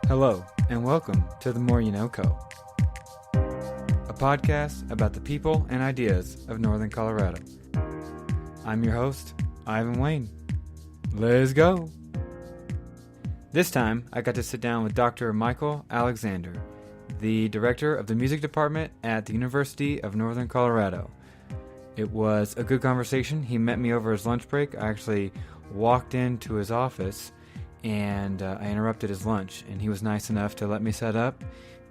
Hello, and welcome to The More You Know Co., a podcast about the people and ideas of Northern Colorado. I'm your host, Ivan Wayne. Let's go! This time, I got to sit down with Dr. Michael Alexander, the director of the music department at the University of Northern Colorado. It was a good conversation. He met me over his lunch break. I actually walked into his office and I interrupted his lunch, and he was nice enough to let me set up,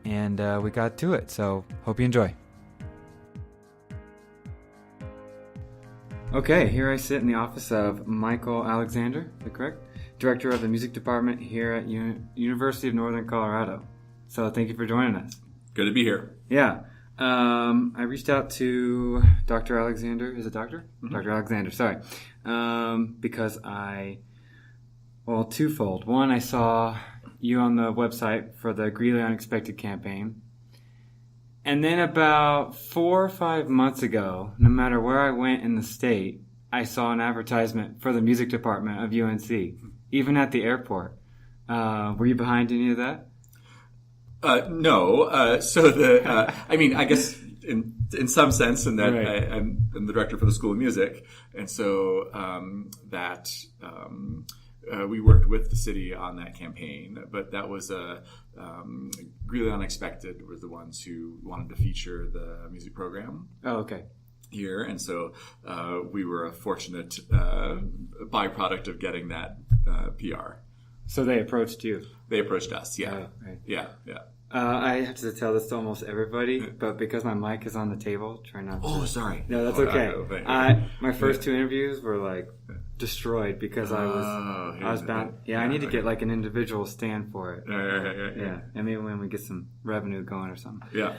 and we got to it. So hope you enjoy. Okay, here I sit in the office of Michael Alexander, is that correct? Director of the music department here at University of Northern Colorado. So thank you for joining us. Good to be here. Yeah. I reached out to Dr. Alexander. Is it doctor? Mm-hmm. Dr. Alexander, sorry. Because well, twofold. One, I saw you on the website for the Greeley Unexpected campaign. And then about 4 or 5 months ago, no matter where I went in the state, I saw an advertisement for the music department of UNC, even at the airport. Were you behind any of that? No. I guess in some sense, in that right. I'm the director for the School of Music, and so we worked with the city on that campaign. But that was Greeley Unexpected was the ones who wanted to feature the music program. Oh, okay. Here, and so we were a fortunate byproduct of getting that PR. So they approached you? They approached us, yeah. Oh, right. Yeah. I have to tell this to almost everybody, but because my mic is on the table, try not to... Oh, sorry. No, that's okay. My first 2 interviews were like destroyed because I was bound... Yeah, I need to get like an individual stand for it. Yeah. And maybe when we get some revenue going or something. Yeah.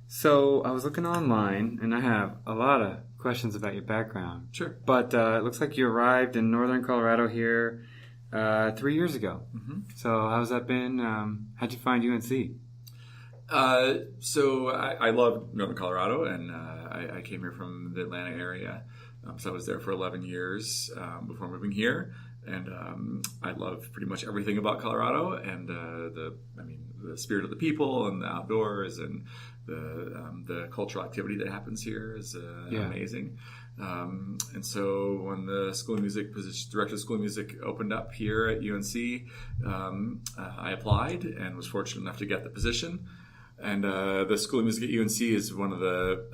So I was looking online, and I have a lot of questions about your background. Sure. But it looks like you arrived in Northern Colorado here 3 years ago. Mm-hmm. So how's that been? How'd you find UNC? So I love Northern Colorado, and I came here from the Atlanta area. So I was there for 11 years before moving here. And I love pretty much everything about Colorado, and the spirit of the people and the outdoors and the cultural activity that happens here is amazing. And so when the School of Music position, director of School of Music opened up here at UNC, I applied and was fortunate enough to get the position. And the School of Music at UNC is one of the,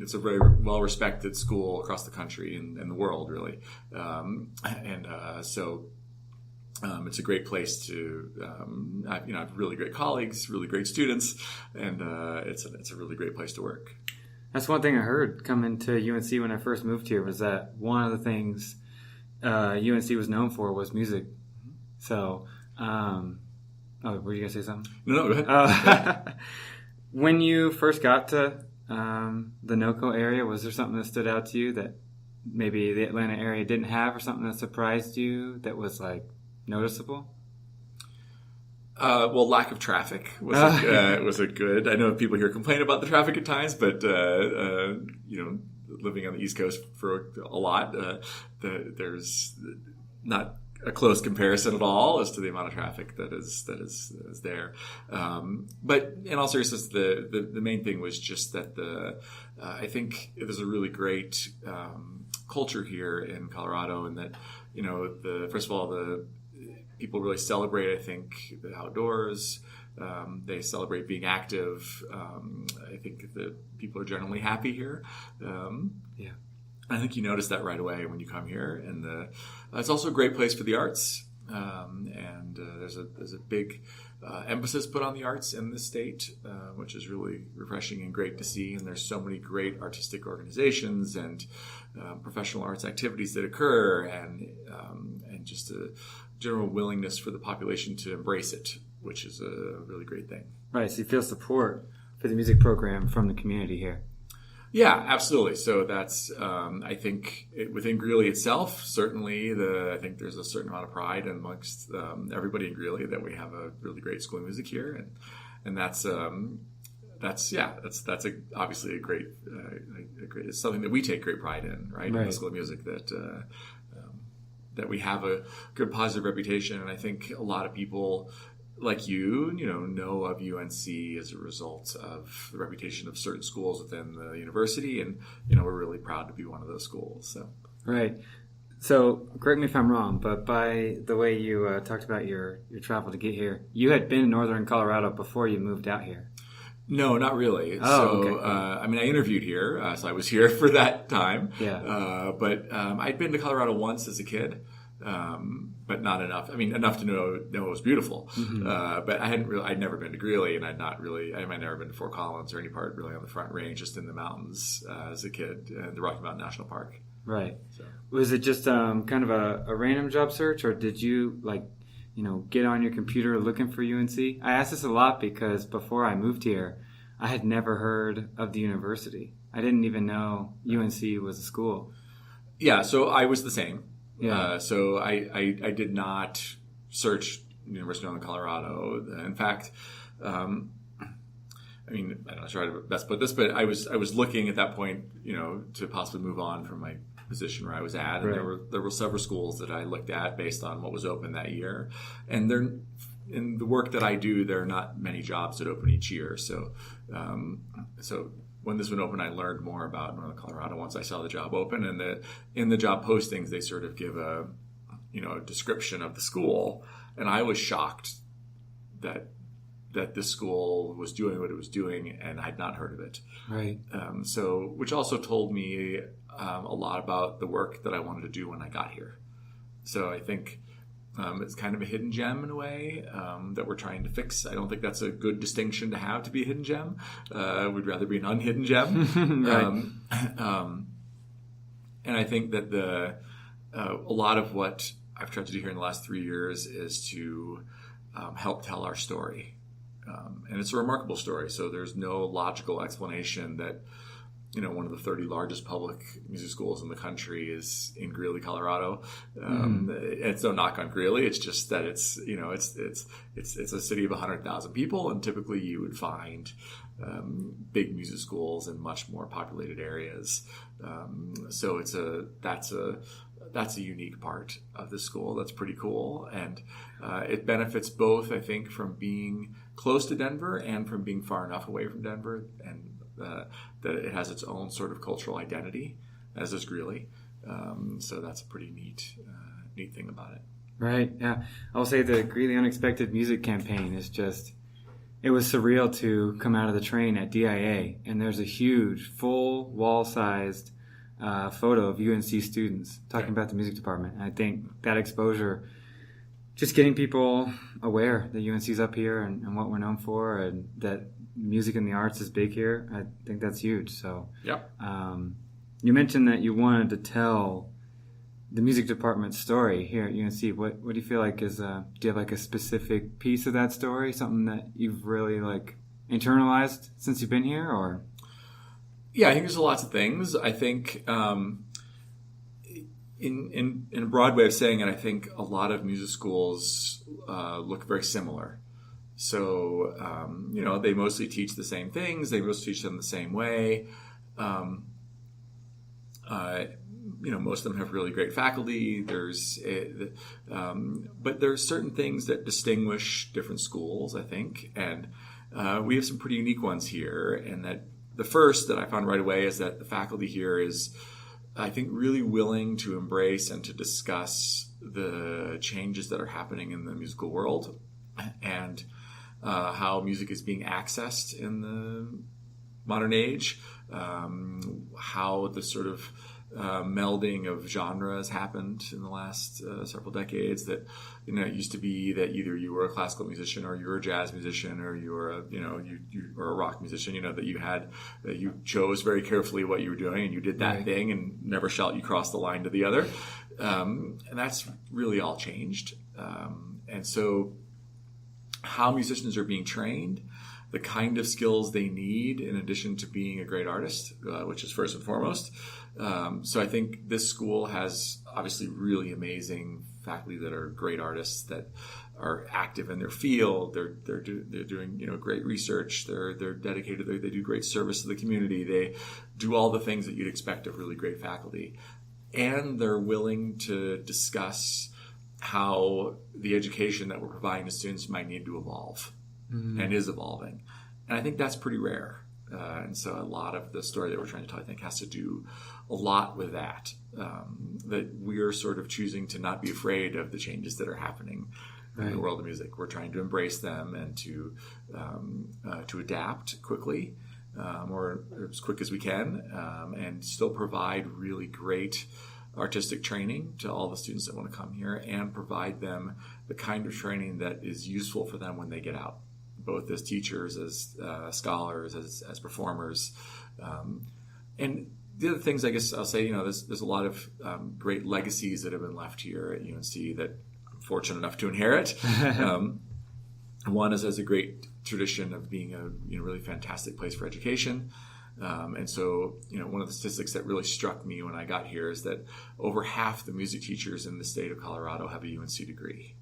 it's a very well-respected school across the country and the world, really. So it's a great place to, I have really great colleagues, really great students, and it's a really great place to work. That's one thing I heard coming to UNC when I first moved here, was that one of the things UNC was known for was music. So, were you going to say something? No, go ahead. When you first got to the NoCo area, was there something that stood out to you that maybe the Atlanta area didn't have, or something that surprised you that was like noticeable? Well, lack of traffic was a good. I know people here complain about the traffic at times, but living on the East Coast for a lot, there's not a close comparison at all as to the amount of traffic that is there. But in all seriousness, the main thing was just that I think there's a really great culture here in Colorado, and that first of all, the people really celebrate, I think, the outdoors. They celebrate being active. I think that people are generally happy here. Yeah. I think you notice that right away when you come here, and it's also a great place for the arts. There's a big emphasis put on the arts in this state, which is really refreshing and great to see. And there's so many great artistic organizations and professional arts activities that occur, and just a general willingness for the population to embrace it, which is a really great thing. Right. So you feel support for the music program from the community here. Yeah, absolutely. So that's, I think, within Greeley itself, certainly, I think there's a certain amount of pride amongst everybody in Greeley that we have a really great School of Music here, and that's obviously a great, it's something that we take great pride in, right? In the School of Music, that that we have a good positive reputation, and I think a lot of people like you know of UNC as a result of the reputation of certain schools within the university, and we're really proud to be one of those schools. So right. So correct me if I'm wrong, but by the way you talked about your travel to get here, you had been in Northern Colorado before you moved out here. No, not really. Okay. I mean, I interviewed here, so I was here for that time. Yeah. But I'd been to Colorado once as a kid, but not enough. I mean, enough to know it was beautiful. Mm-hmm. But I'd never been to Greeley, and I'd never been to Fort Collins or any part really on the Front Range, just in the mountains as a kid, the Rocky Mountain National Park. Right. So. Was it just kind of a random job search, or did you get on your computer looking for UNC? I ask this a lot because before I moved here, I had never heard of the university. I didn't even know UNC was a school. Yeah, so I was the same. Yeah. So I did not search University of Northern Colorado. In fact, I mean, I'm not sure how to best put this, but I was looking at that point, to possibly move on from my position where I was at, and right. there were several schools that I looked at based on what was open that year, and in the work that I do, there are not many jobs that open each year. So when this one opened, I learned more about Northern Colorado once I saw the job open, and in the job postings they sort of give a description of the school, and I was shocked that this school was doing what it was doing, and I'd not heard of it. Right. Which also told me a lot about the work that I wanted to do when I got here. So I think it's kind of a hidden gem in a way that we're trying to fix. I don't think that's a good distinction to have, to be a hidden gem. We'd rather be an unhidden gem. Right. And I think that a lot of what I've tried to do here in the last 3 years is to help tell our story. And it's a remarkable story. So there's no logical explanation that one of the 30 largest public music schools in the country is in Greeley, Colorado. It's no knock on Greeley. It's just that it's a city of 100,000 people, and typically you would find big music schools in much more populated areas. So that's a unique part of the school. That's pretty cool, and it benefits both, I think, from being close to Denver and from being far enough away from Denver, and that it has its own sort of cultural identity, as does Greeley. So that's a pretty neat thing about it. Right. Yeah. I'll say the Greeley Unexpected Music Campaign is it was surreal to come out of the train at DIA, and there's a huge, full wall-sized photo of UNC students talking about the music department. And I think that exposure, just getting people aware that UNC's up here and what we're known for, and that music and the arts is big here, I think that's huge. So, yep. You mentioned that you wanted to tell the music department's story here at UNC. What do you feel like is, do you have like a specific piece of that story, something that you've really like internalized since you've been here, or? Yeah, I think there's lots of things. I think in a broad way of saying it, I think a lot of music schools look very similar. So, they mostly teach the same things. They mostly teach them the same way. Most of them have really great faculty. But there's certain things that distinguish different schools, I think. And we have some pretty unique ones here. And that the first that I found right away is that the faculty here is, I think, really willing to embrace and to discuss the changes that are happening in the musical world, and how music is being accessed in the modern age, how the sort of melding of genres happened in the last several decades. That it used to be that either you were a classical musician or you were a jazz musician or you were you were a rock musician. That you chose very carefully what you were doing, and you did that thing, and never shall you cross the line to the other. And that's really all changed. And so, how musicians are being trained, the kind of skills they need in addition to being a great artist, which is first and foremost. So I think this school has obviously really amazing faculty that are great artists, that are active in their field. They're doing great research. They're dedicated. They do great service to the community. They do all the things that you'd expect of really great faculty. and they're willing to discuss how the education that we're providing to students might need to evolve and is evolving. And I think that's pretty rare. And so a lot of the story that we're trying to tell, I think, has to do a lot with that, that we're sort of choosing to not be afraid of the changes that are happening in the world of music. We're trying to embrace them and to adapt quickly, or as quick as we can, and still provide really great artistic training to all the students that want to come here, and provide them the kind of training that is useful for them when they get out, both as teachers, as scholars, as performers. And the other things, I guess I'll say, there's a lot of great legacies that have been left here at UNC that I'm fortunate enough to inherit. One is as a great tradition of being a really fantastic place for education. And so, one of the statistics that really struck me when I got here is that over half the music teachers in the state of Colorado have a UNC degree.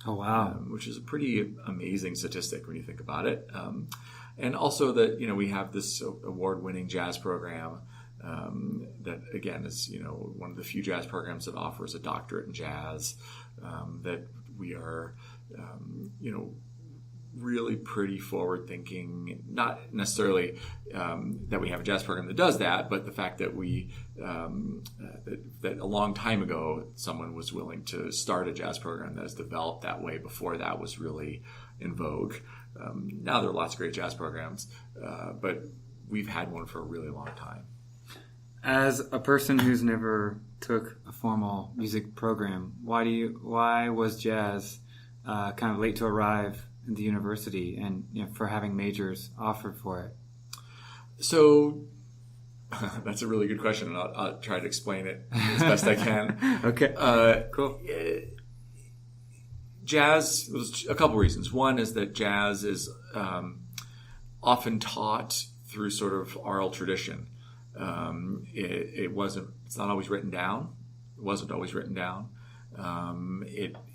Oh, wow. Which is a pretty amazing statistic when you think about it. And also that, we have this award-winning jazz program that, again, is, one of the few jazz programs that offers a doctorate in jazz, that we are, really pretty forward-thinking, not necessarily that we have a jazz program that does that, but the fact that we that a long time ago someone was willing to start a jazz program that has developed that way before that was really in vogue. Now there are lots of great jazz programs, but we've had one for a really long time. As a person who's never took a formal music program, why was jazz kind of late to arrive in the university, and for having majors offered for it? So that's a really good question, and I'll try to explain it as best I can. Okay, cool. Jazz was a couple reasons. One is that jazz is often taught through sort of oral tradition. It's not always written down. It wasn't always written down.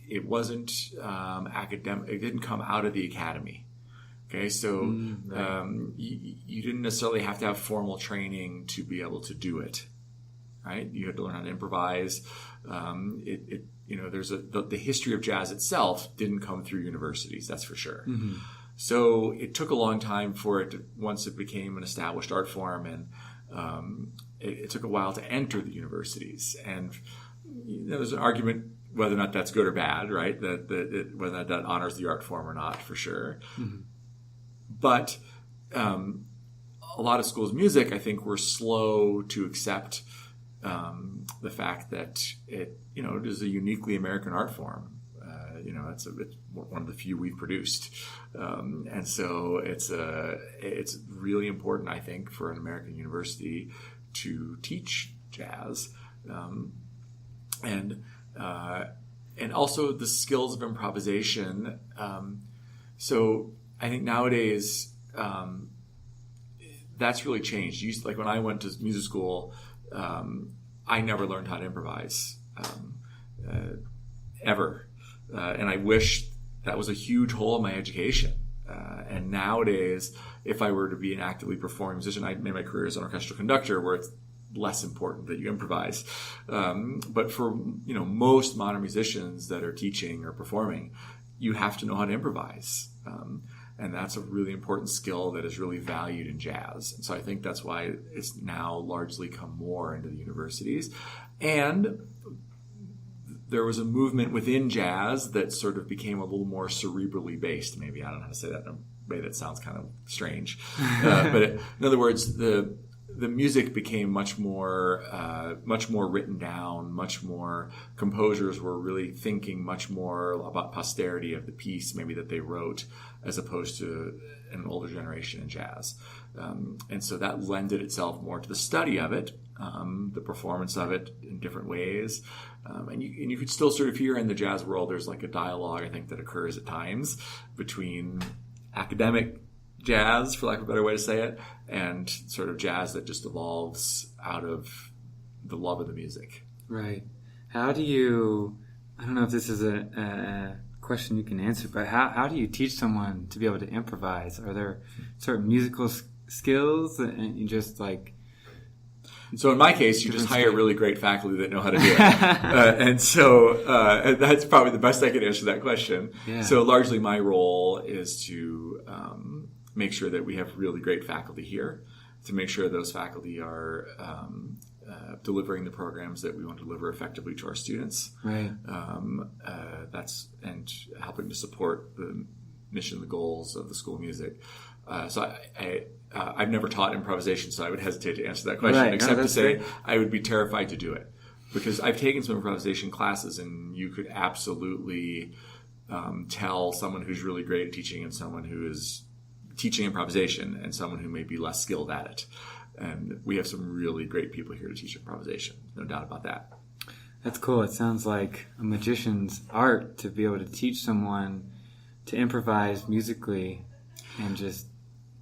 It wasn't academic. It didn't come out of the academy. Okay, so you didn't necessarily have to have formal training to be able to do it. Right? You had to learn how to improvise. There's the history of jazz itself didn't come through universities. That's for sure. Mm-hmm. So it took a long time for it to, once it became an established art form, and it took a while to enter the universities. And there's an argument whether or not that's good or bad, right? Whether or not that honors the art form or not, for sure. Mm-hmm. But a lot of schools of music, I think, were slow to accept the fact that it is a uniquely American art form. It's one of the few we've produced, and so it's really important, I think, for an American university to teach jazz, and also the skills of improvisation. So I think nowadays that's really changed. Like when I went to music school, I never learned how to improvise ever. And I wish that was a huge hole in my education. And nowadays, if I were to be an actively performing musician, I made my career as an orchestral conductor, where it's less important that you improvise. But for most modern musicians that are teaching or performing, you have to know how to improvise. And that's a really important skill that is really valued in jazz. And so I think that's why it's now largely come more into the universities. And there was a movement within jazz that sort of became a little more cerebrally based. Maybe, I don't know how to say that in a way that sounds kind of strange. But in other words, the music became much more written down, much more. Composers were really thinking much more about posterity of the piece, maybe that they wrote, as opposed to an older generation in jazz. And so that lended itself more to the study of it, the performance of it in different ways. And you could still sort of hear in the jazz world, there's like a dialogue, I think, that occurs at times between academic jazz, for lack of a better way to say it, and sort of jazz that just evolves out of the love of the music. Right. How do you, I don't know if this is a question you can answer, but how do you teach someone to be able to improvise? Are there certain musical skills and you just like... So in my case, you just hire really great faculty that know how to do it. And so that's probably the best I can answer that question. Yeah. So largely my role is to make sure that we have really great faculty here, to make sure those faculty are delivering the programs that we want to deliver effectively to our students. Right. And helping to support the mission, the goals of the School of Music. So I've never taught improvisation, so I would hesitate to answer that question, except to say I would be terrified to do it. Because I've taken some improvisation classes, and you could absolutely tell someone who's really great at teaching and someone who is teaching improvisation and someone who may be less skilled at it. And we have some really great people here to teach improvisation, no doubt about that. That's cool. It sounds like a magician's art to be able to teach someone to improvise musically and just,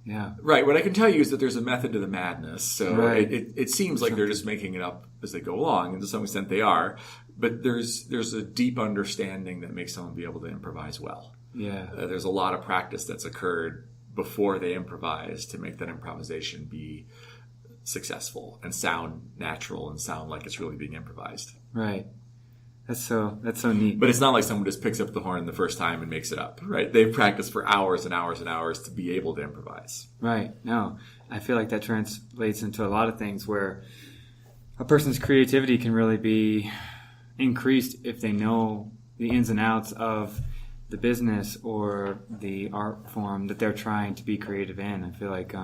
yeah. Right. What I can tell you is that there's a method to the madness. So right. it seems like they're just making it up as they go along, and to some extent they are. But there's a deep understanding that makes someone be able to improvise well. Yeah. There's a lot of practice that's occurred before they improvise to make that improvisation be successful and sound natural and sound like it's really being improvised. Right. That's so neat. But it's not like someone just picks up the horn the first time and makes it up, right? They've practiced for hours and hours and hours to be able to improvise. Right. No, I feel like that translates into a lot of things where a person's creativity can really be increased if they know the ins and outs of the business or the art form that they're trying to be creative in. I feel like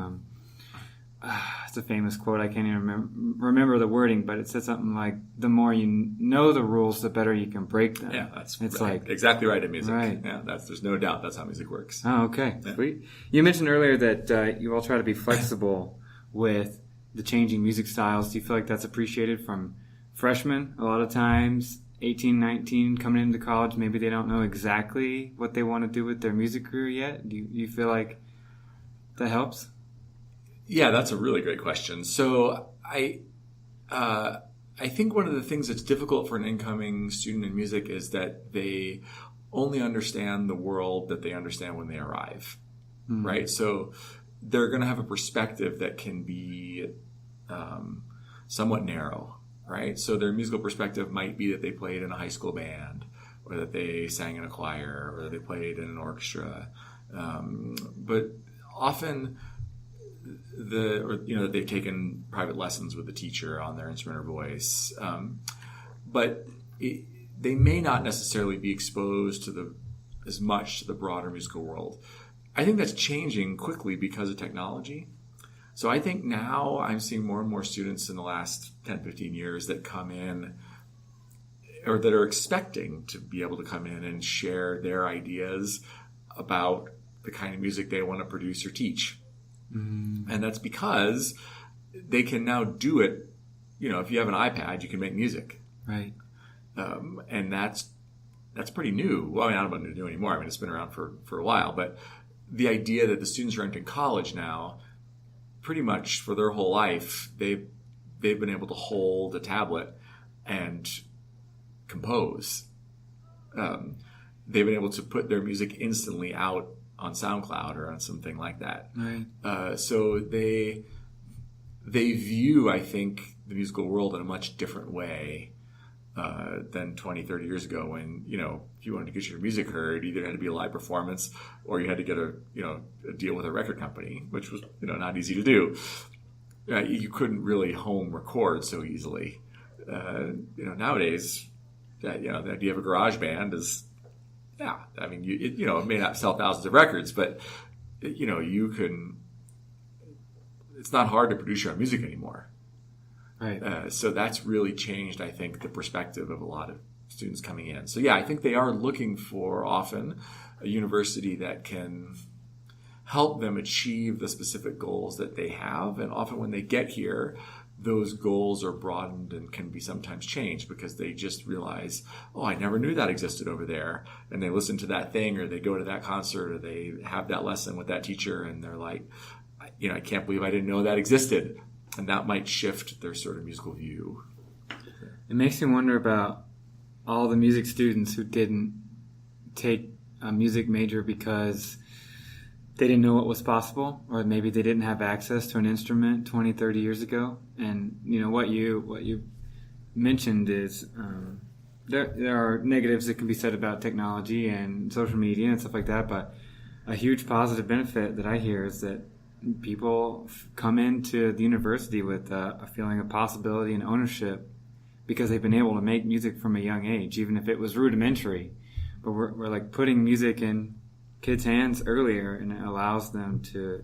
it's a famous quote. I can't even remember the wording, but it said something like, the more you know the rules, the better you can break them. Yeah, it's right. Like exactly right in music. Right. Yeah, there's no doubt that's how music works. Oh, okay. Yeah. Sweet. You mentioned earlier that you all try to be flexible with the changing music styles. Do you feel like that's appreciated from freshmen? A lot of times, 18, 19, coming into college, maybe they don't know exactly what they want to do with their music career yet. Do you feel like that helps? Yeah, that's a really great question. So I think one of the things that's difficult for an incoming student in music is that they only understand the world that they understand when they arrive, right? So they're going to have a perspective that can be somewhat narrow, right? So their musical perspective might be that they played in a high school band, or that they sang in a choir, or that they played in an orchestra. But often that they've taken private lessons with a teacher on their instrument or voice. But they may not necessarily be exposed to as much to the broader musical world. I think that's changing quickly because of technology. So I think now I'm seeing more and more students in the last 10, 15 years that come in, or that are expecting to be able to come in and share their ideas about the kind of music they want to produce or teach. And that's because they can now do it. If you have an iPad, you can make music. Right. And that's pretty new. Well, I don't know about new anymore. I mean, it's been around for a while. But the idea that the students who are entering college now, pretty much for their whole life, they've been able to hold a tablet and compose. They've been able to put their music instantly out on SoundCloud or on something like that. Right. So they view, I think, the musical world in a much different way than 20, 30 years ago when, if you wanted to get your music heard, either it had to be a live performance or you had to get a deal with a record company, which was, not easy to do. You couldn't really home record so easily. Nowadays, the idea of a garage band is, yeah, I mean, it may not sell thousands of records, but, you can, it's not hard to produce your own music anymore. Right. So that's really changed, I think, the perspective of a lot of students coming in. So, yeah, I think they are looking for often a university that can help them achieve the specific goals that they have. And often when they get here, those goals are broadened and can be sometimes changed because they just realize, oh, I never knew that existed over there. And they listen to that thing, or they go to that concert, or they have that lesson with that teacher, and they're like, I can't believe I didn't know that existed. And that might shift their sort of musical view. It makes me wonder about all the music students who didn't take a music major because they didn't know what was possible, or maybe they didn't have access to an instrument 20, 30 years ago. And what you mentioned is there are negatives that can be said about technology and social media and stuff like that, but a huge positive benefit that I hear is that people come into the university with a feeling of possibility and ownership because they've been able to make music from a young age, even if it was rudimentary. But we're like putting music in kids' hands earlier, and it allows them to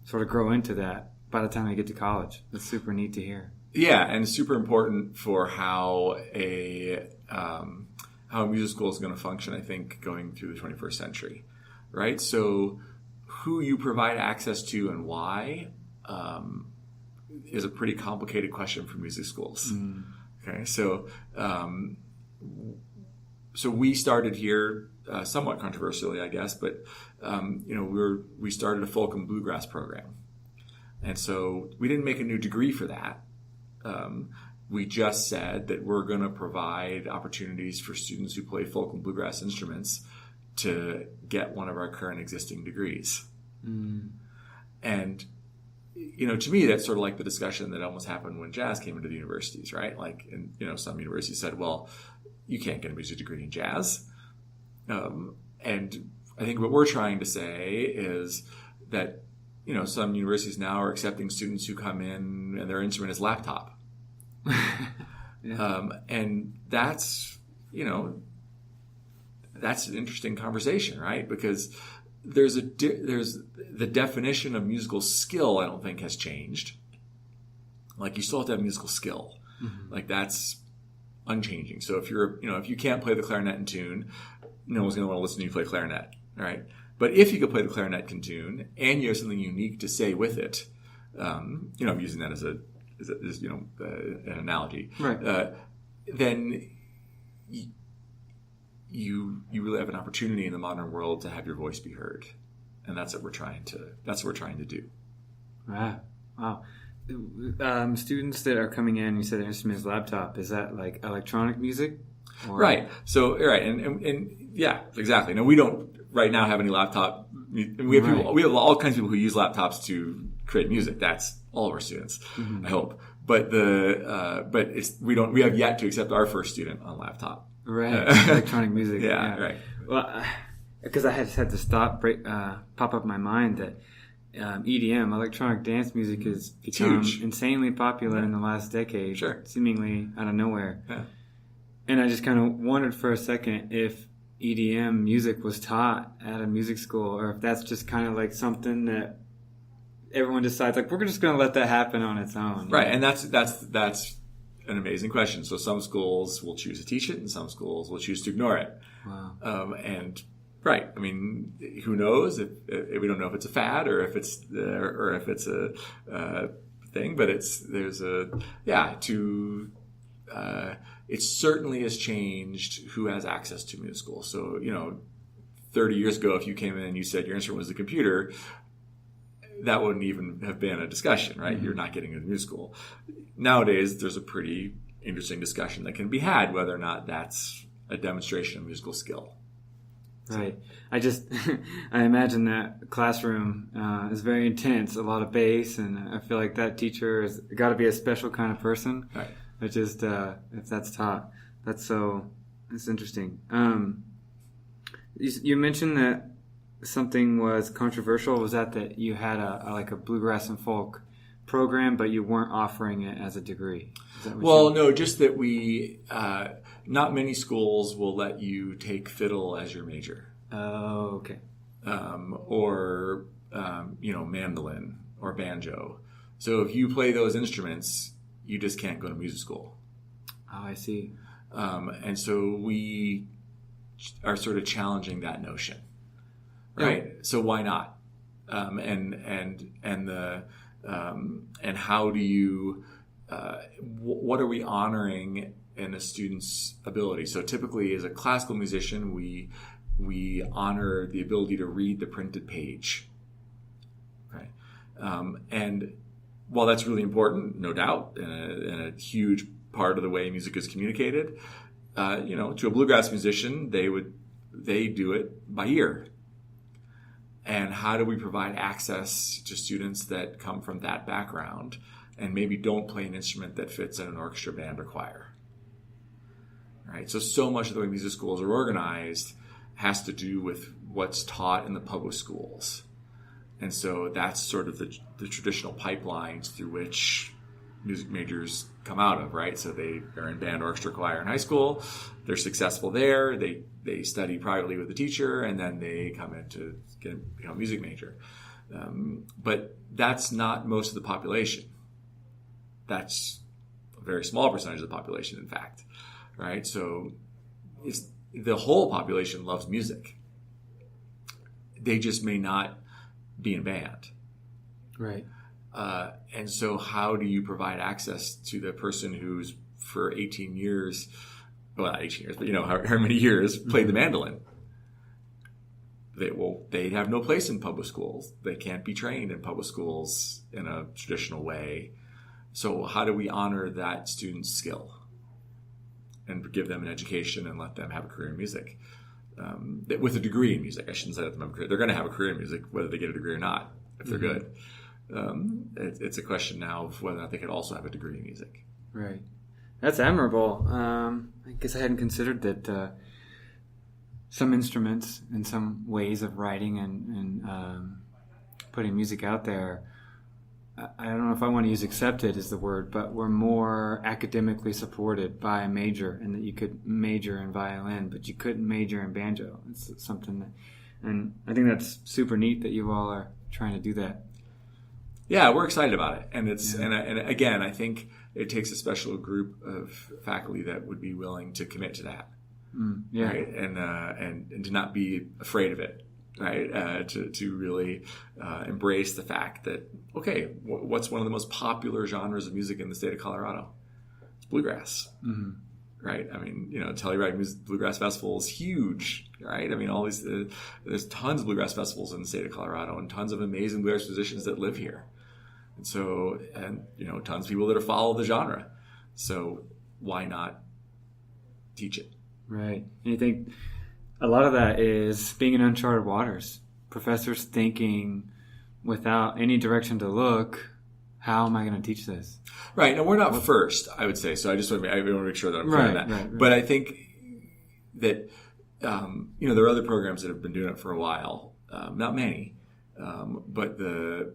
sort of grow into that by the time they get to college. That's super neat to hear. Yeah, and super important for how a music school is going to function, I think, going through the 21st century, right? So who you provide access to and why is a pretty complicated question for music schools. Okay, so we started here somewhat controversially, I guess, but we started a folk and bluegrass program, and so we didn't make a new degree for that. We just said that we're going to provide opportunities for students who play folk and bluegrass instruments to get one of our current existing degrees. And, to me, that's sort of like the discussion that almost happened when jazz came into the universities, right? Like, and, some universities said, well, you can't get a music degree in jazz. And I think what we're trying to say is that, some universities now are accepting students who come in and their instrument is laptop. Yeah. And that's an interesting conversation, right? Because there's the definition of musical skill, I don't think, has changed. Like, you still have to have musical skill. Mm-hmm. Like, that's unchanging. So if if you can't play the clarinet in tune, no one's going to want to listen to you play clarinet, right? But if you could play the clarinet in tune and you have something unique to say with it, I'm using that as an analogy, right? Then you really have an opportunity in the modern world to have your voice be heard, and that's what we're trying to do. Wow. Students that are coming in, you said their instrument is laptop. Is that like electronic music? Or? Right. So right, and yeah, exactly. No, we don't right now have any laptop. We have all kinds of people who use laptops to create music. That's all of our students, mm-hmm. I hope. But we have yet to accept our first student on laptop. Right. Electronic music. Yeah. Right. Well, because I had to pop up in my mind that EDM, electronic dance music, has become insanely popular in the last decade. Sure. Seemingly out of nowhere. Yeah. And I just kind of wondered for a second if EDM music was taught at a music school, or if that's just kind of like something that everyone decides, like, we're just going to let that happen on its own. Right, and that's an amazing question. So some schools will choose to teach it, and some schools will choose to ignore it. Wow. And right, I mean, who knows? If we don't know if it's a fad or if it's a thing, but it certainly has changed who has access to music school. So 30 years ago, if you came in and you said your instrument was a computer, that wouldn't even have been a discussion, right? Mm-hmm. You're not getting into music school. Nowadays, there's a pretty interesting discussion that can be had whether or not that's a demonstration of musical skill. Right. I imagine that classroom is very intense, a lot of bass, and I feel like that teacher has got to be a special kind of person. Right. But just if that's taught, that's interesting. You mentioned that something was controversial. Was that you had a bluegrass and folk program, but you weren't offering it as a degree? No, just that we not many schools will let you take fiddle as your major. Oh, okay. Or mandolin or banjo. So if you play those instruments, you just can't go to music school. Oh, I see. And so we are sort of challenging that notion, right? Yeah. So why not? And how do you? What are we honoring in a student's ability? So typically, as a classical musician, we honor the ability to read the printed page, right? And while that's really important, no doubt, and a huge part of the way music is communicated, to a bluegrass musician, they do it by ear. And how do we provide access to students that come from that background and maybe don't play an instrument that fits in an orchestra, band, or choir? Right? So much of the way music schools are organized has to do with what's taught in the public schools. And so that's sort of the traditional pipelines through which music majors come out of, right? So they are in band, orchestra, choir in high school. They're successful there. They study privately with a teacher, and then they come in to become a music major. But that's not most of the population. That's a very small percentage of the population, in fact, right? So the whole population loves music. They just may not be in band. Right. And so how do you provide access to the person who's for 18 years, well, not 18 years, but how many years played the mandolin? They have no place in public schools. They can't be trained in public schools in a traditional way. So how do we honor that student's skill and give them an education and let them have a career in music? With a degree in music. I shouldn't say that them have a career. They're going to have a career in music, whether they get a degree or not, if they're good. It's a question now of whether or not they could also have a degree in music. Right. That's admirable. I guess I hadn't considered that some instruments and some ways of writing and putting music out there, I don't know if I want to use accepted as the word, but were more academically supported by a major, and that you could major in violin, but you couldn't major in banjo. It's something that, and I think that's super neat that you all are trying to do that. Yeah, we're excited about it, and and again, I think it takes a special group of faculty that would be willing to commit to that, right? And to not be afraid of it, right? To really embrace the fact that what's one of the most popular genres of music in the state of Colorado? It's bluegrass. Mm-hmm. Right, I mean, Telluride Bluegrass Festival is huge, right? I mean, all these there's tons of bluegrass festivals in the state of Colorado, and tons of amazing bluegrass musicians that live here, and so tons of people that are follow the genre. So why not teach it? Right, and you think a lot of that is being in uncharted waters. Professors thinking without any direction to look, how am I going to teach this? Right. Now, we're not first, I would say. So I want to make sure that I'm clear on that. Right. But I think that, there are other programs that have been doing it for a while. Not many. But they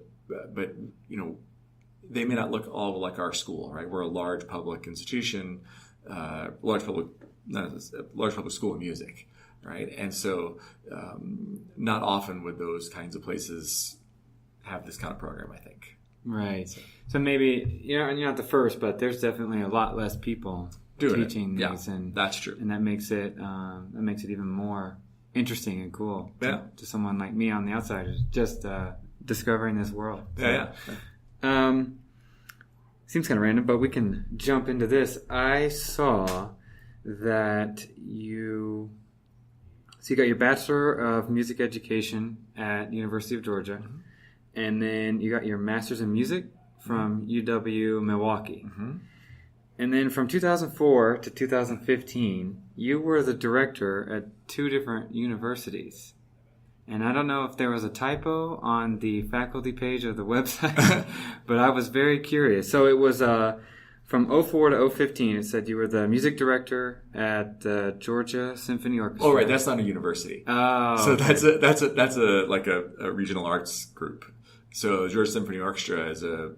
may not look all like our school, right? We're a large public institution, large public school of music, right? And so not often would those kinds of places have this kind of program, I think. Right. So maybe you're not the first, but there's definitely a lot less people teaching these, and that's true. And that makes it even more interesting and cool to someone like me on the outside, who's just discovering this world. So, seems kind of random, but we can jump into this. I saw that you got your Bachelor of Music Education at University of Georgia. Mm-hmm. And then you got your Master's in Music from UW Milwaukee. Mm-hmm. And then from 2004 to 2015, you were the director at 2 different universities. And I don't know if there was a typo on the faculty page of the website, but I was very curious. So it was from 2004 to 2015, it said you were the music director at the Georgia Symphony Orchestra. Oh, right. That's not a university. Oh. So that's a regional arts group. So Georgia Symphony Orchestra is an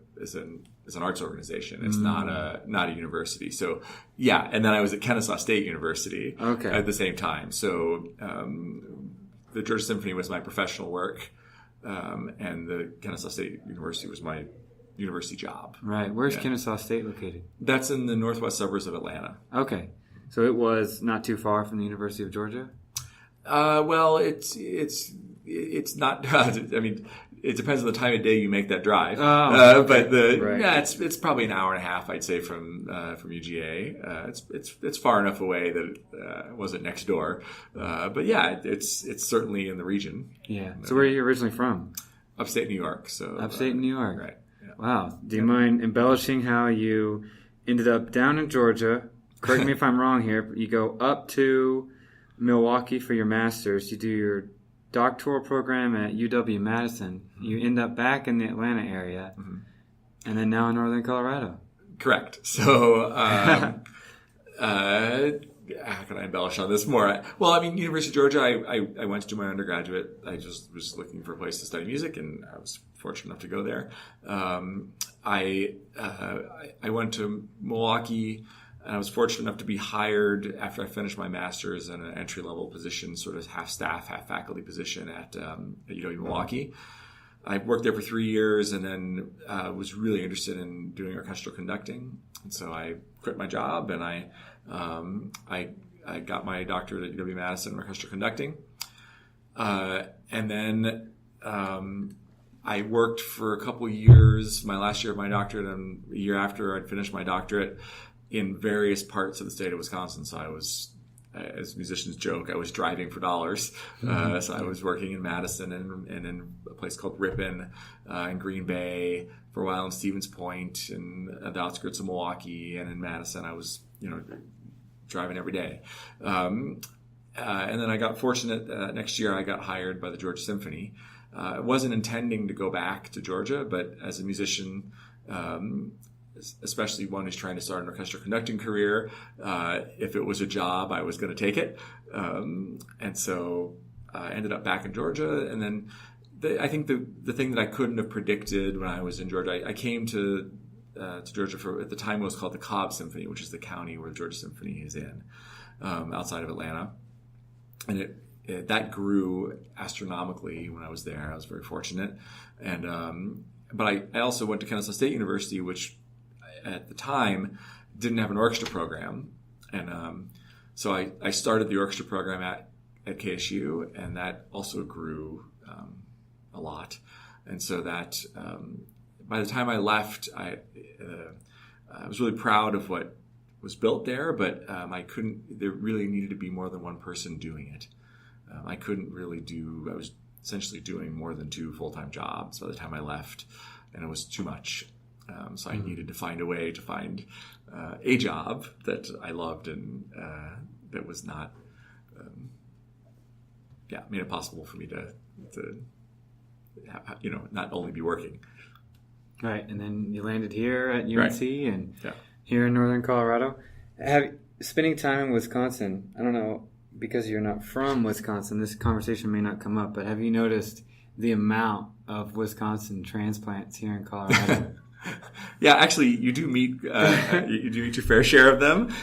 arts organization. It's not a university. So yeah, and then I was at Kennesaw State University at the same time. So the Georgia Symphony was my professional work, and the Kennesaw State University was my university job. Right. Where's Kennesaw State located? That's in the northwest suburbs of Atlanta. Okay. So it was not too far from the University of Georgia? Well, it's not. I mean, it depends on the time of day you make that drive. But it's probably an hour and a half, I'd say, from UGA. It's far enough away that it wasn't next door. But yeah, it's certainly in the region. Yeah. So where are you originally from? Upstate New York. So upstate New York. Right. Yeah. Wow. Do you mind embellishing how you ended up down in Georgia? Correct me if I'm wrong here, but you go up to Milwaukee for your master's. You do your doctoral program at UW-Madison. Mm-hmm. You end up back in the Atlanta area, mm-hmm. and then now in Northern Colorado. Correct. So, how can I embellish on this more? University of Georgia, I went to do my undergraduate. I just was looking for a place to study music, and I was fortunate enough to go there. I went to Milwaukee, and I was fortunate enough to be hired after I finished my master's in an entry-level position, sort of half staff, half faculty position at UW-Milwaukee. I worked there for 3 years, and then was really interested in doing orchestral conducting. And so I quit my job, and I got my doctorate at UW-Madison in orchestral conducting. And then I worked for a couple years, my last year of my doctorate and a year after I'd finished my doctorate, in various parts of the state of Wisconsin. So I was, as musicians joke, I was driving for dollars. Mm-hmm. So I was working in Madison and in a place called Ripon, in Green Bay, for a while in Stevens Point, and the outskirts of Milwaukee, and in Madison I was, driving every day. And then I got fortunate, next year I got hired by the Georgia Symphony. I wasn't intending to go back to Georgia, but as a musician, especially one who's trying to start an orchestral conducting career, if it was a job, I was going to take it. And so I ended up back in Georgia. And then I think the thing that I couldn't have predicted when I was in Georgia, I came to Georgia for, at the time it was called the Cobb Symphony, which is the county where the Georgia Symphony is in, outside of Atlanta. And that grew astronomically when I was there. I was very fortunate. And but I also went to Kennesaw State University, which at the time didn't have an orchestra program. And so I started the orchestra program at KSU, and that also grew a lot. And so that by the time I left, I was really proud of what was built there, but there really needed to be more than one person doing it. I couldn't really I was essentially doing more than 2 full-time jobs by the time I left, and it was too much. So I needed to find a way to find a job that I loved and that was not, made it possible for me to not only be working. Right, and then you landed here at UNC right. and here in Northern Colorado. Spending time in Wisconsin, I don't know, because you're not from Wisconsin, this conversation may not come up, but have you noticed the amount of Wisconsin transplants here in Colorado? Yeah, actually, you do meet your fair share of them.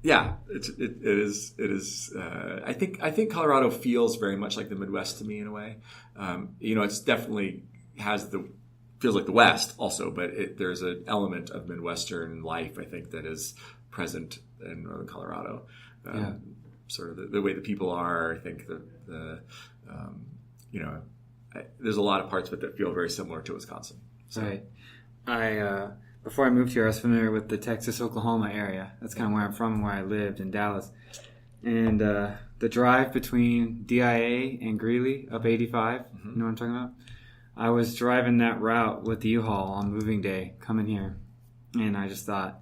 Yeah. It is. I think Colorado feels very much like the Midwest to me in a way. It's definitely feels like the West also, but there's an element of Midwestern life I think that is present in Northern Colorado. Sort of the way the people are. I think there's a lot of parts of it that feel very similar to Wisconsin. So. Right. Before I moved here, I was familiar with the Texas-Oklahoma area. That's kind of where I'm from and where I lived, in Dallas. And the drive between DIA and Greeley up 85, mm-hmm. You know what I'm talking about? I was driving that route with the U-Haul on moving day coming here. And I just thought,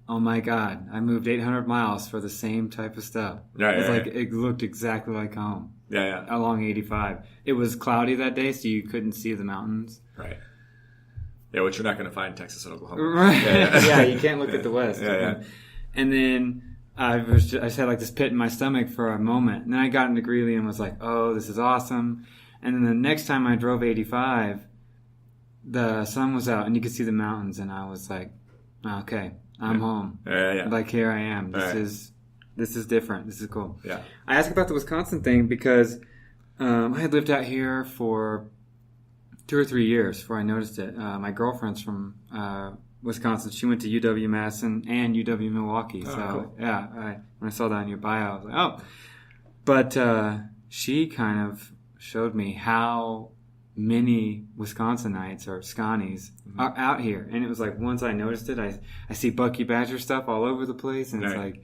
oh my God, I moved 800 miles for the same type of stuff. It looked exactly like home. Along 85. It was cloudy that day, so you couldn't see the mountains. Right. Yeah, which you're not going to find in Texas and Oklahoma. Right. Yeah, you can't look at the West. Yeah. And then I just had like this pit in my stomach for a moment. And then I got into Greeley and was like, oh, this is awesome. And then the next time I drove 85, the sun was out and you could see the mountains. And I was like, okay, I'm home. Yeah. Like, here I am. This is different. This is cool. Yeah. I asked about the Wisconsin thing because I had lived out here for 2 or 3 years before I noticed it. My girlfriend's from Wisconsin. She went to UW-Madison and UW-Milwaukee. Cool. When I saw that in your bio, I was like, oh. But she kind of showed me how many Wisconsinites or Scotties are out here. And it was like, once I noticed it, I see Bucky Badger stuff all over the place. And it's like,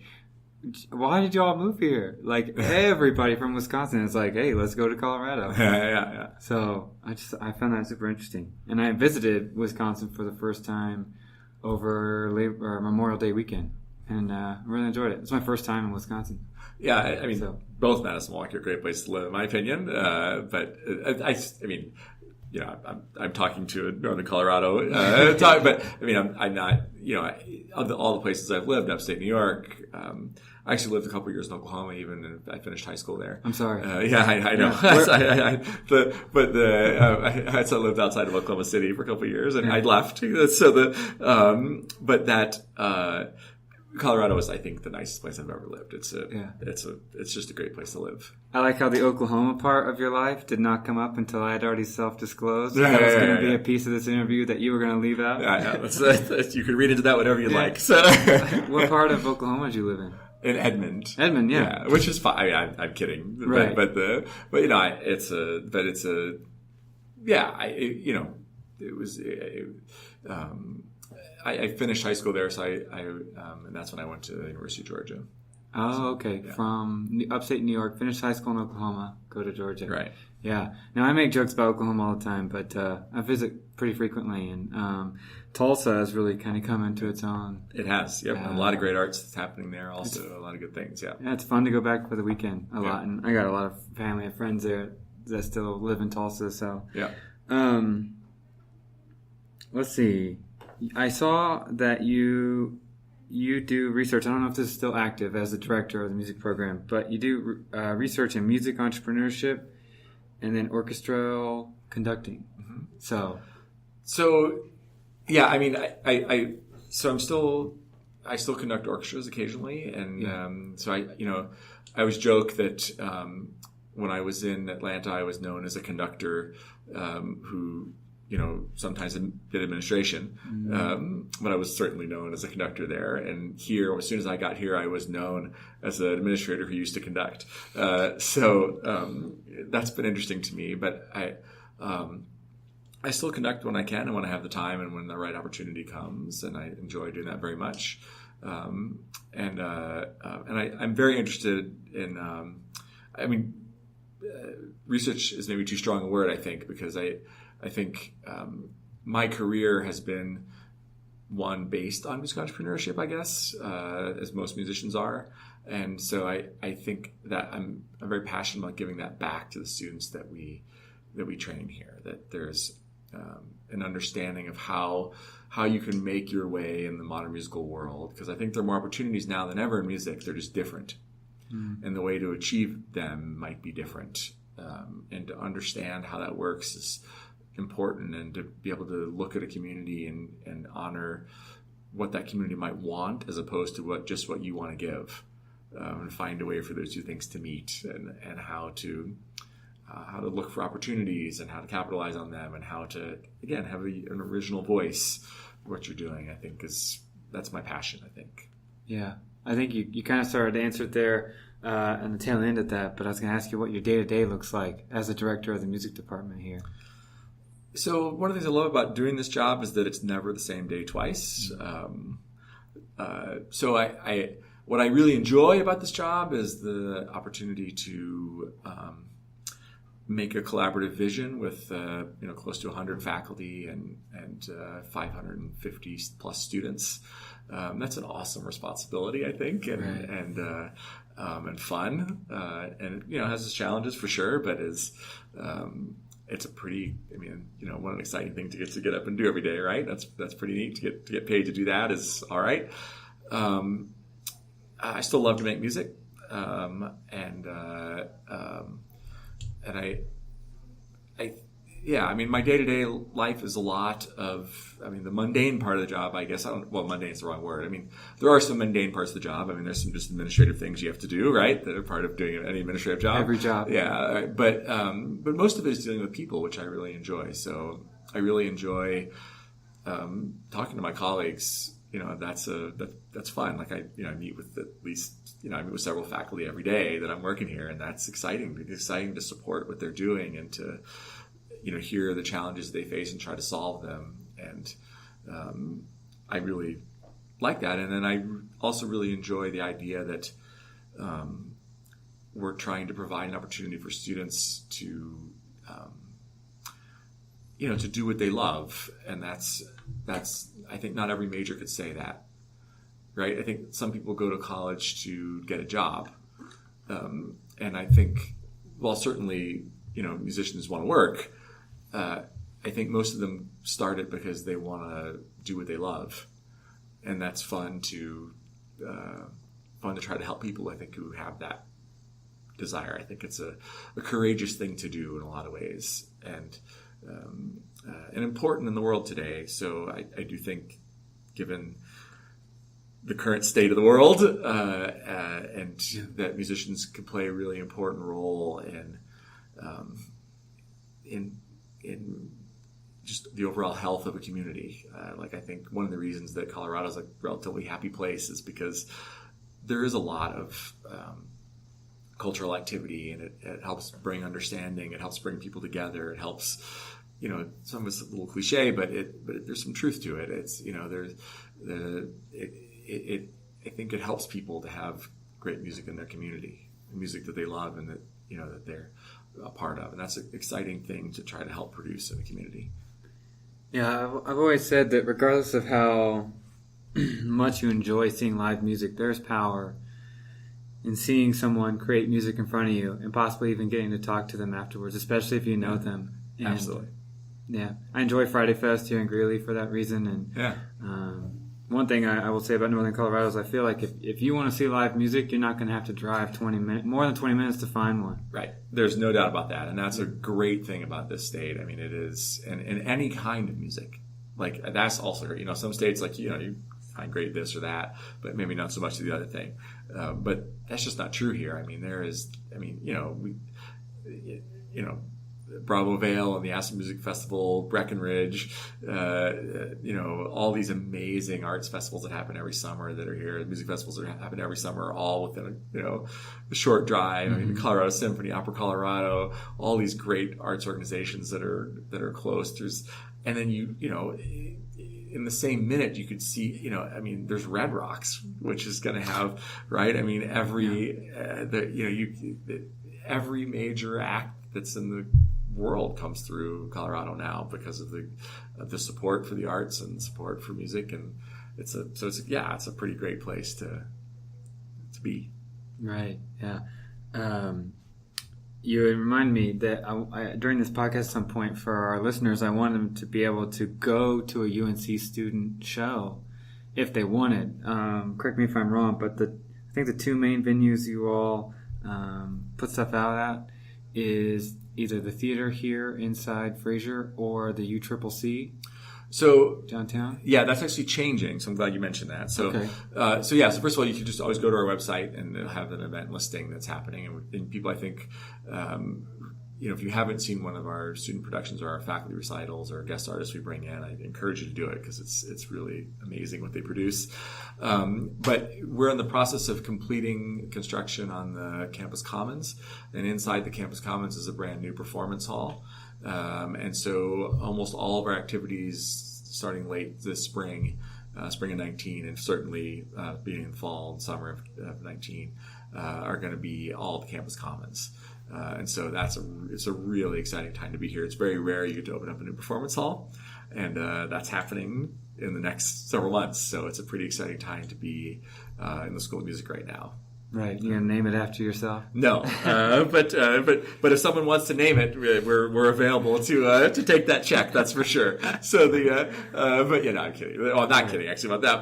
why did y'all move here? Like, everybody from Wisconsin is like, hey, let's go to Colorado. Yeah. So I found that super interesting. And I visited Wisconsin for the first time over Memorial Day weekend. and really enjoyed it. It's my first time in Wisconsin. Yeah, I mean, both Madison and Milwaukee are great places to live, in my opinion. But I mean, you know, I'm talking to a Northern Colorado but I mean, I'm not, you know, of all the places I've lived, upstate New York. I actually lived a couple of years in Oklahoma, even, and I finished high school there. I'm sorry. Yeah, I know. Yeah. I lived outside of Oklahoma City for a couple of years, and I'd left. So but that. Colorado is, I think, the nicest place I've ever lived. It's just a great place to live. I like how the Oklahoma part of your life did not come up until I had already self-disclosed. That was going to be a piece of this interview that you were going to leave out. You can read into that whatever you'd like. So. What part of Oklahoma did you live in? In Edmond. Edmond, yeah. Which is fine. I mean, I'm kidding. Right. But you know, it was. I finished high school there, so and that's when I went to the University of Georgia. Oh, okay. Yeah. From upstate New York, finished high school in Oklahoma, go to Georgia. Right. Yeah. Now, I make jokes about Oklahoma all the time, but I visit pretty frequently, and Tulsa has really kind of come into its own. It has, yep. A lot of great arts that's happening there, also a lot of good things, yeah. Yeah, it's fun to go back for the weekend a lot, and I got a lot of family and friends there that still live in Tulsa, so. Yeah. Let's see. I saw that you do research. I don't know if this is still active as the director of the music program, but you do research in music entrepreneurship and then orchestral conducting. Mm-hmm. So yeah, I mean, I still conduct orchestras occasionally, and so I always joke that when I was in Atlanta, I was known as a conductor who. You know, sometimes did administration, but I was certainly known as a conductor there. And here, as soon as I got here, I was known as an administrator who used to conduct. So that's been interesting to me. But I still conduct when I can and when I have the time and when the right opportunity comes, and I enjoy doing that very much. And I'm very interested in. Research is maybe too strong a word, I think, because I think my career has been one based on music entrepreneurship, I guess, as most musicians are. And so I think that I'm very passionate about giving that back to the students that we train here, that there's an understanding of how you can make your way in the modern musical world. Because I think there are more opportunities now than ever in music. They're just different. And the way to achieve them might be different. And to understand how that works is important, and to be able to look at a community and honor what that community might want as opposed to what you want to give, and find a way for those two things to meet, and how to look for opportunities and how to capitalize on them, and how to, again, have an original voice. What you're doing, I think, that's my passion, I think. Yeah. I think you kind of started to answer it there on the tail end of that, but I was going to ask you what your day-to-day looks like as a director of the music department here. So one of the things I love about doing this job is that it's never the same day twice. So what I really enjoy about this job is the opportunity to make a collaborative vision with close to 100 faculty and 550 plus students. That's an awesome responsibility, I think, and fun. And it has its challenges for sure, but it's a pretty, what an exciting thing to get up and do every day, right? That's pretty neat to get paid to do that is all right. I still love to make music, and my day-to-day life is a lot of, the mundane part of the job, I guess. Mundane is the wrong word. There are some mundane parts of the job. There's some just administrative things you have to do, right, that are part of doing any administrative job. Every job. Yeah, but most of it is dealing with people, which I really enjoy. So I really enjoy talking to my colleagues. That's fun. Like I meet with I meet with several faculty every day that I'm working here, and that's exciting. It's exciting to support what they're doing and to hear the challenges they face and try to solve them. And I really like that. And then I also really enjoy the idea that we're trying to provide an opportunity for students to do what they love. And that's I think not every major could say that. right? I think some people go to college to get a job. And I think, while certainly, musicians want to work, I think most of them start it because they want to do what they love. And that's fun to try to help people, I think, who have that desire. I think it's a courageous thing to do in a lot of ways, and important in the world today. So I do think, given the current state of the world, and that musicians can play a really important role in just the overall health of a community. I think one of the reasons that Colorado is a relatively happy place is because there is a lot of cultural activity, and it helps bring understanding. It helps bring people together. It helps, some of it's a little cliche, but there's some truth to it. It's, I think it helps people to have great music in their community, music that they love and that, that they're a part of. And that's an exciting thing to try to help produce in a community. Yeah, I've always said that regardless of how much you enjoy seeing live music, there's power in seeing someone create music in front of you and possibly even getting to talk to them afterwards, especially if you know them. And, absolutely. Yeah, I enjoy Friday Fest here in Greeley for that reason. And one thing I will say about Northern Colorado is I feel like if you want to see live music, you're not going to have to drive more than 20 minutes to find one. Right. There's no doubt about that. And that's a great thing about this state. I mean, it is, and any kind of music. That's also, some states, you find great this or that, but maybe not so much the other thing. But that's just not true here. I mean, Bravo Vale and the Aspen Music Festival, Breckenridge, all these amazing arts festivals that happen every summer that are here. Music festivals that happen every summer, all within a short drive. I mean, the Colorado Symphony, Opera Colorado, all these great arts organizations that are close. And then in the same minute you could see, there's Red Rocks, which is going to have, right? I mean, every major act that's in the world comes through Colorado now because of the support for the arts and support for music, and it's a pretty great place to be. Right. Yeah. You remind me that I during this podcast at some point for our listeners, I wanted them to be able to go to a UNC student show if they wanted. Correct me if I'm wrong, but I think the two main venues you all put stuff out at is either the theater here inside Fraser or the UCCC. So downtown? Yeah, that's actually changing. So I'm glad you mentioned that. So, okay. So first of all, you can just always go to our website and it'll have an event listing that's happening. And people, I think, if you haven't seen one of our student productions or our faculty recitals or guest artists we bring in, I encourage you to do it because it's really amazing what they produce. But we're in the process of completing construction on the campus commons, and inside the campus commons is a brand new performance hall. And so almost all of our activities starting late this spring of 19, and certainly being in fall and summer of 19, are going to be all the campus commons. And so it's a really exciting time to be here. It's very rare you get to open up a new performance hall, and that's happening in the next several months. So it's a pretty exciting time to be in the School of Music right now. Right, you gonna name it after yourself? No, but if someone wants to name it, we're available to take that check. That's for sure. So I'm kidding. Well, I'm not kidding actually about that.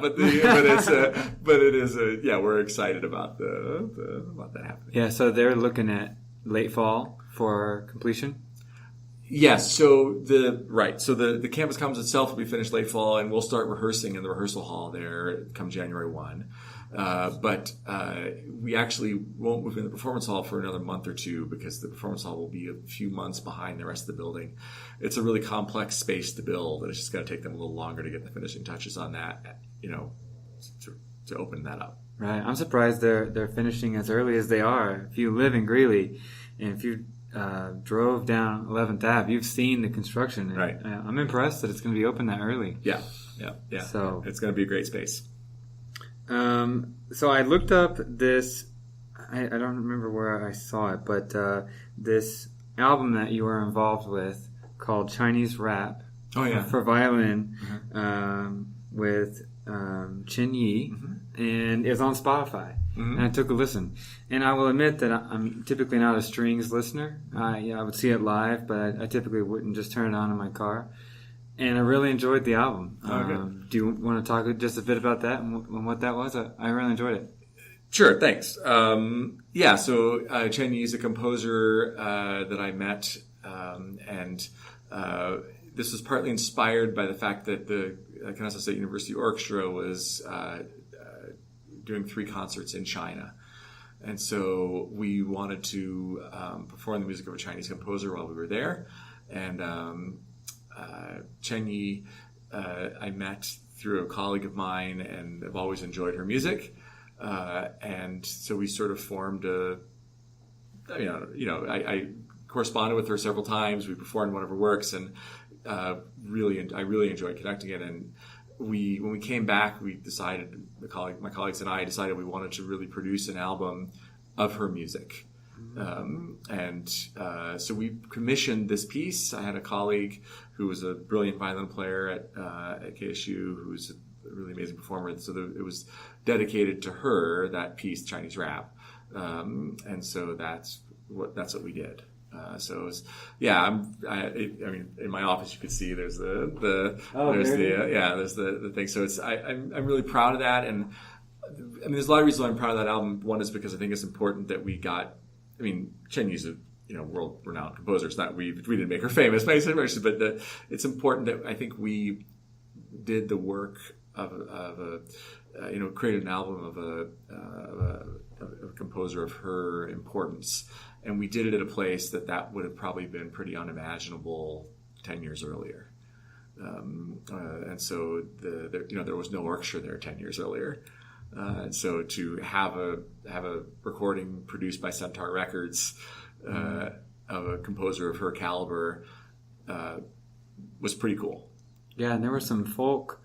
But it is we're excited about about that happening. Yeah, so they're looking at late fall for completion. Yes, so the campus commons itself will be finished late fall, and we'll start rehearsing in the rehearsal hall there come January 1. But we actually won't move in the performance hall for another month or two because the performance hall will be a few months behind the rest of the building. It's a really complex space to build, and it's just going to take them a little longer to get the finishing touches on that, to open that up. Right. I'm surprised they're finishing as early as they are. If you live in Greeley, and if you drove down 11th Ave, you've seen the construction. And, right. I'm impressed that it's going to be open that early. Yeah. So it's going to be a great space. So I looked up this. I don't remember where I saw it, but this album that you were involved with called Chinese Rap. Oh yeah. For violin, with Chen Yi, and it was on Spotify. And I took a listen. And I will admit that I'm typically not a strings listener. I would see it live, but I typically wouldn't just turn it on in my car. And I really enjoyed the album. Do you want to talk just a bit about that and what that was? I really enjoyed it. Sure, thanks. So Chen Yi is a composer that I met, and this was partly inspired by the fact that the Kansas State University Orchestra was doing 3 concerts in China. And so we wanted to perform the music of a Chinese composer while we were there. And Chen Yi, I met through a colleague of mine, and I've always enjoyed her music. And so we sort of formed I corresponded with her several times. We performed one of her works, and I really enjoyed connecting it. And when we came back, we decided, my colleagues and I decided we wanted to really produce an album of her music. So we commissioned this piece. I had a colleague who was a brilliant violin player at KSU, who's a really amazing performer. So it was dedicated to her, that piece, Chinese Rap. And so that's what we did. In my office you could see there's the thing. So I'm really proud of that, and there's a lot of reasons why I'm proud of that album. One is because I think it's important that we got. Chen Yi's a world-renowned composer. It's not we didn't make her famous by any means, but it's important that I think we did the work of created an album of a composer of her importance. And we did it at a place that would have probably been pretty unimaginable 10 years earlier. And so there was no orchestra there 10 years earlier. And so to have a recording produced by Centaur Records of a composer of her caliber was pretty cool. Yeah, and there were some folk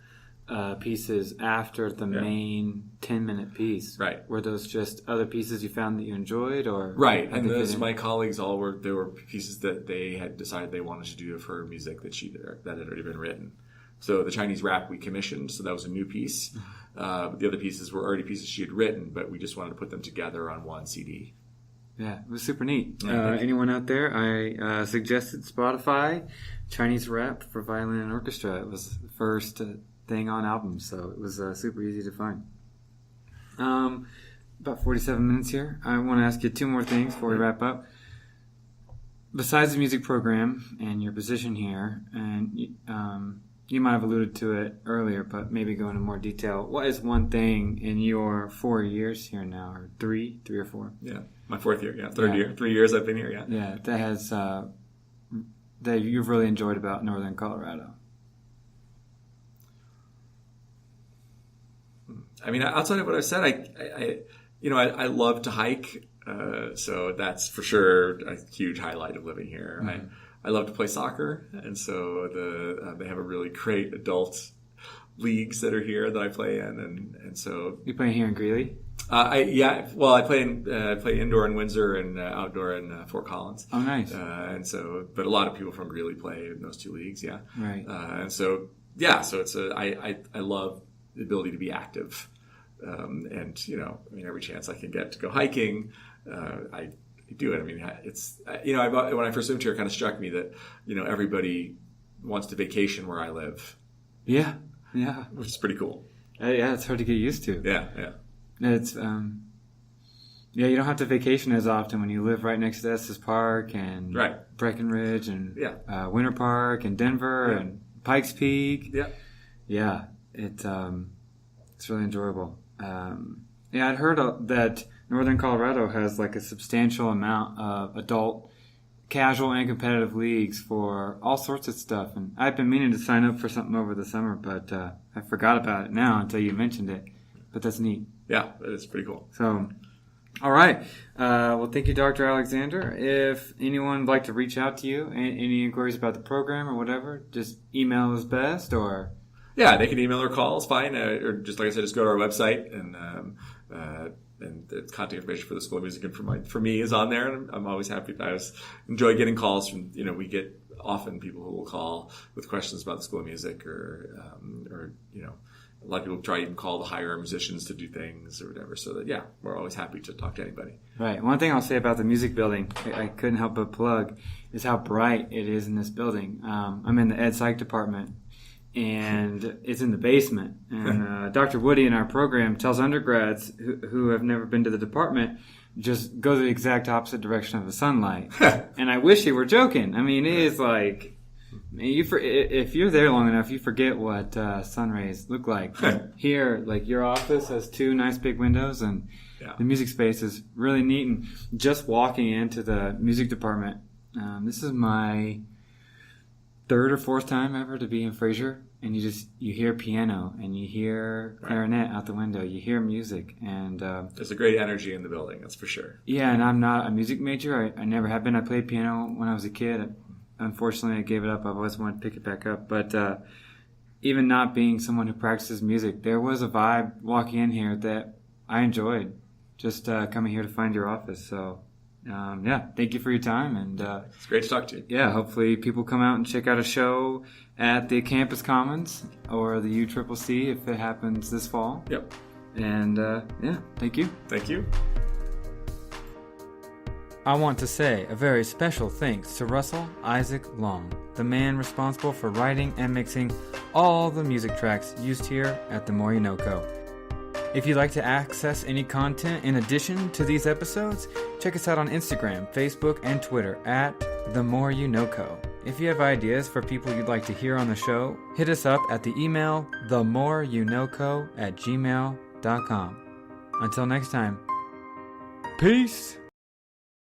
pieces after the main 10-minute piece. Right. Were those just other pieces you found that you enjoyed, or? Right, and those my colleagues there were pieces that they had decided they wanted to do of her music that had already been written. So the Chinese Rap we commissioned, so that was a new piece. The other pieces were already pieces she had written, but we just wanted to put them together on one CD. Yeah, it was super neat. Anyone out there, I suggested Spotify, Chinese Rap for violin and orchestra. It was the first thing on albums, so it was super easy to find. About 47 minutes here. I want to ask you 2 more things before we wrap up. Besides the music program and your position here, and you might have alluded to it earlier, but maybe go into more detail. What is one thing in your 4 years here now, or 3 or 4? Yeah, my 4th year, third year. 3 years I've been here, yeah. Yeah, that has that you've really enjoyed about Northern Colorado. Outside of what I've said, I love to hike, so that's for sure a huge highlight of living here. Mm-hmm. I love to play soccer, and so they have a really great adult leagues that are here that I play in, and so you play here in Greeley? I play indoor in Windsor and outdoor in Fort Collins. Oh, nice. But a lot of people from Greeley play in those 2 leagues, yeah. Right. So it's I love the ability to be active, and every chance I can get to go hiking, I do it. When I first moved here, it kind of struck me that everybody wants to vacation where I live. Yeah, which is pretty cool. Yeah, it's hard to get used to. Yeah. It's you don't have to vacation as often when you live right next to Estes Park and Breckenridge and Winter Park and Denver and Pikes Peak. Yeah, it's really enjoyable. I'd heard that Northern Colorado has like a substantial amount of adult, casual, and competitive leagues for all sorts of stuff. And I've been meaning to sign up for something over the summer, but I forgot about it now until you mentioned it. But that's neat. Yeah, it's pretty cool. So, all right. Well, thank you, Dr. Alexander. If anyone would like to reach out to you, any inquiries about the program or whatever, just email is best, or... Yeah, they can email or call. It's fine. Or just like I said, just go to our website and the contact information for the School of Music and for me is on there. And I'm always happy. I enjoy getting calls from, we get often people who will call with questions about the School of Music or a lot of people try to even call to hire musicians to do things or whatever. So that, yeah, we're always happy to talk to anybody. Right. One thing I'll say about the music building, I couldn't help but plug, is how bright it is in this building. I'm in the ed psych department, and it's in the basement. And Dr. Woody in our program tells undergrads who have never been to the department, just go the exact opposite direction of the sunlight. And I wish he were joking. I mean, it is like, if you're there long enough, you forget what sun rays look like. Here, like your office has 2 nice big windows, and the music space is really neat. And just walking into the music department, this is my 3rd or 4th time ever to be in Fraser, and you hear piano and you hear clarinet out the window, you hear music, and there's a great energy in the building, that's for sure. Yeah, and I'm not a music major. I never have been. I played piano when I was a kid. Unfortunately, I gave it up. I've always wanted to pick it back up. But even not being someone who practices music, there was a vibe walking in here that I enjoyed, just coming here to find your office. So, thank you for your time. And it's great to talk to you. Yeah, hopefully people come out and check out a show at the Campus Commons or the UCCC if it happens this fall. Yep. And, thank you. Thank you. I want to say a very special thanks to Russell Isaac Long, the man responsible for writing and mixing all the music tracks used here at The More You Know Co. If you'd like to access any content in addition to these episodes, check us out on Instagram, Facebook, and Twitter at The More You Know Co. If you have ideas for people you'd like to hear on the show, hit us up at the email themoreyouKnowco@gmail.com. Until next time, peace!